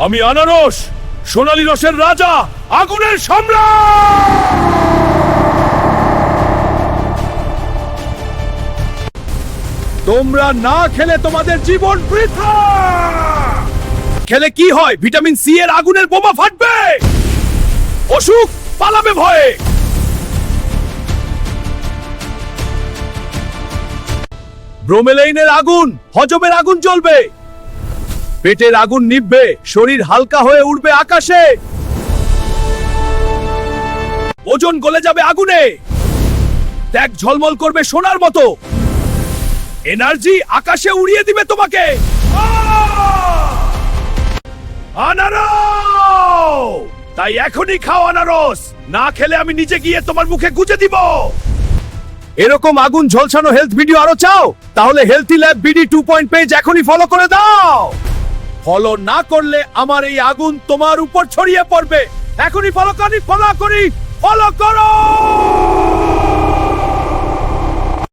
আমি আনারস, সোনালী রসের রাজা, আগুনের সম্রাট। তোমরা না খেলে তোমাদের জীবন বৃথা। খেলে কি হয়? ভিটামিন সি এর আগুনের বোমা ফাটবে, অসুখ পালাবে ভয়ে। ব্রোমেলাইনের আগুন, হজমের আগুন জ্বলবে, পেটের আগুন নিভবে, শরীর হালকা হয়ে উঠবে আকাশে, ওজন গলে যাবে আগুনে, ত্যাগ ঝলমল করবে সোনার মতো, এনার্জি আকাশে উড়িয়ে দিবে তোমাকে। আনারস! তাই এখনই খাও আনারস, না খেলে আমি নিজে গিয়ে তোমার মুখে গুজে দিব। এরকম আগুন ঝলসানো হেলথ ভিডিও আরো চাও? তাহলে হেলথি ল্যাব বিডি 2 পেজ এখনই ফলো করে দাও। ফলো না করলে আমার এই আগুন তোমার উপর ছড়িয়ে পড়বে। এখনই ফলো করো।